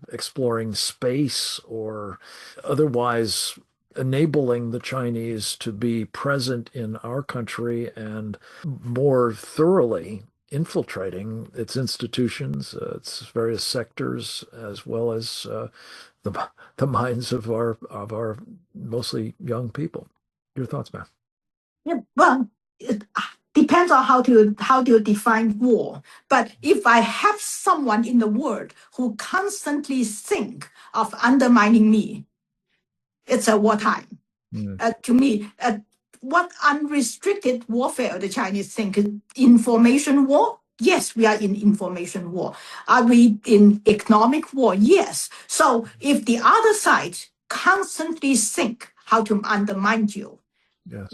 exploring space, or otherwise enabling the Chinese to be present in our country and more thoroughly infiltrating its institutions, its various sectors, as well as the minds of our mostly young people. Your thoughts, ma'am? Yeah, well, it depends on how do you define war. But if I have someone in the world who constantly think of undermining me, it's a wartime. To me, what unrestricted warfare the Chinese think? Information war? Yes, we are in information war. Are we in economic war? Yes. So if the other side constantly think how to undermine you, yes,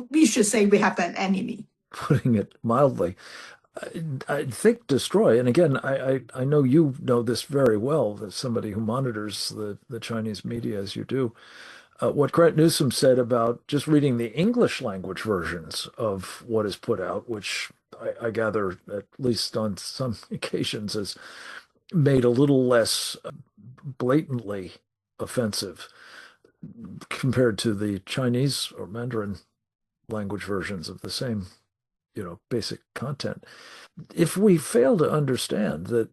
we should say we have an enemy. Putting it mildly. I think destroy, and again, I know you know this very well, as somebody who monitors the Chinese media as you do. What Grant Newsom said about just reading the English language versions of what is put out, which I gather, at least on some occasions, has made a little less blatantly offensive compared to the Chinese or Mandarin language versions of the same, basic content. If we fail to understand that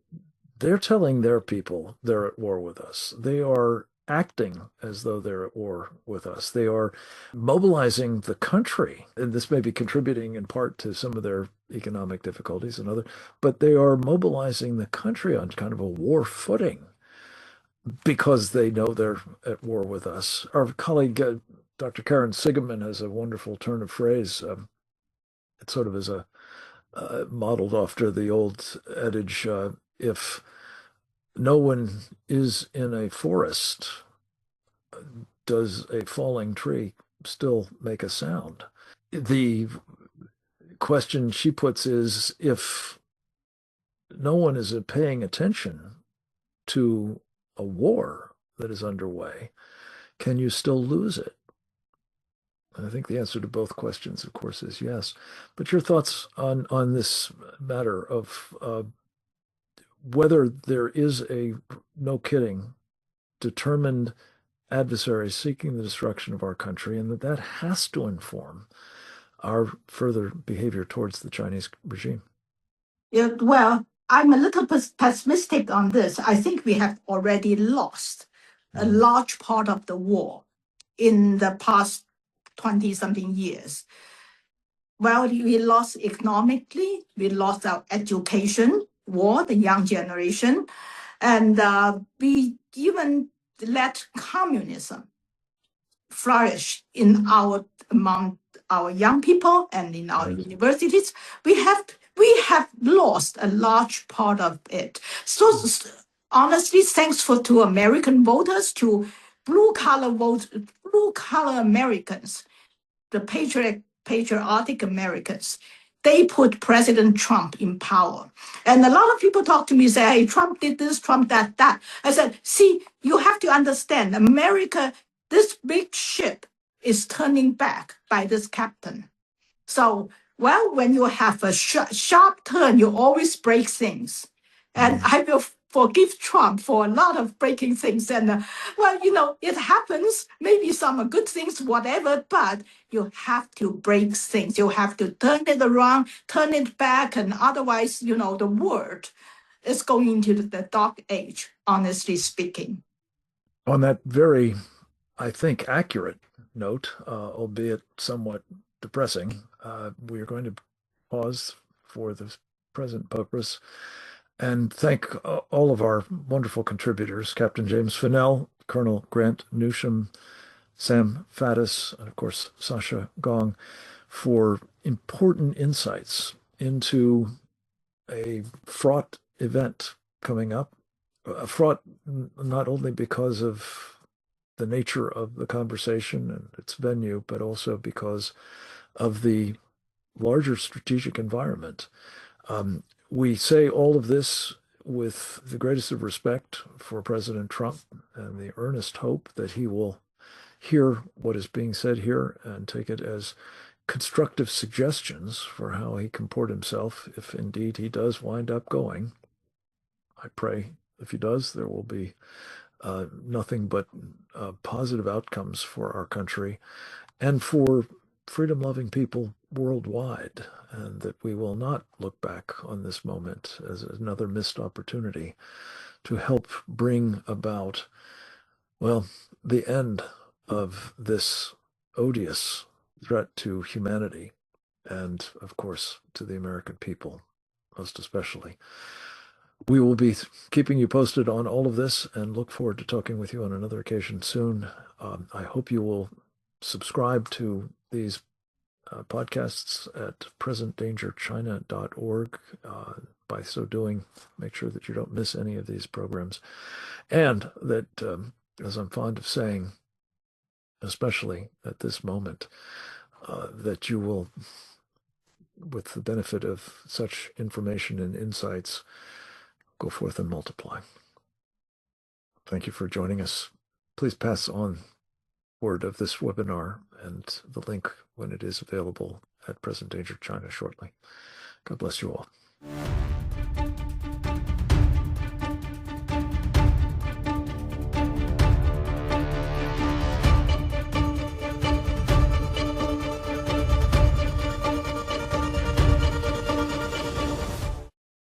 they're telling their people they're at war with us, they are acting as though they're at war with us. They are mobilizing the country, and this may be contributing in part to some of their economic difficulties and other, but they are mobilizing the country on kind of a war footing because they know they're at war with us. Our colleague, Dr. Karen Sigeman, has a wonderful turn of phrase. It sort of is modeled after the old adage, if no one is in a forest, does a falling tree still make a sound? The question she puts is, if no one is paying attention to a war that is underway, can you still lose it? And I think the answer to both questions, of course, is yes. But your thoughts on this matter of whether there is a, no kidding, determined adversary seeking the destruction of our country, and that has to inform our further behavior towards the Chinese regime. Yeah, well, I'm a little pessimistic on this. I think we have already lost a large part of the war in the past 20-something years. Well, we lost economically, we lost our education war, the young generation, And we even let communism flourish among our young people and in our universities. We have lost a large part of it. So honestly, thanks to American voters, to blue collar Americans, the patriotic Americans. They put President Trump in power. And a lot of people talk to me, say, hey, Trump did this, Trump that. I said, see, you have to understand, America, this big ship is turning back by this captain. So, well, when you have a sharp turn, you always break things. And I will forgive Trump for a lot of breaking things. And, well, it happens, maybe some good things, whatever, but you have to break things. You have to turn it around, turn it back, and otherwise, the world is going into the dark age, honestly speaking. On that very, I think, accurate note, albeit somewhat depressing, we are going to pause for the present purpose and thank all of our wonderful contributors, Captain James Fennell, Colonel Grant Newsham, Sam Faddis, and of course, Sasha Gong, for important insights into a fraught event coming up. Fraught not only because of the nature of the conversation and its venue, but also because of the larger strategic environment. We say all of this with the greatest of respect for President Trump and the earnest hope that he will hear what is being said here and take it as constructive suggestions for how he comport himself if indeed he does wind up going. I pray if he does, there will be nothing but positive outcomes for our country and for freedom-loving people worldwide, and that we will not look back on this moment as another missed opportunity to help bring about, well, the end of this odious threat to humanity and, of course, to the American people, most especially. We will be keeping you posted on all of this and look forward to talking with you on another occasion soon. I hope you will subscribe to these podcasts at presentdangerchina.org. By so doing, make sure that you don't miss any of these programs. And that, as I'm fond of saying, especially at this moment, that you will, with the benefit of such information and insights, go forth and multiply. Thank you for joining us. Please pass on word of this webinar and the link when it is available at Present Danger China shortly. God bless you all.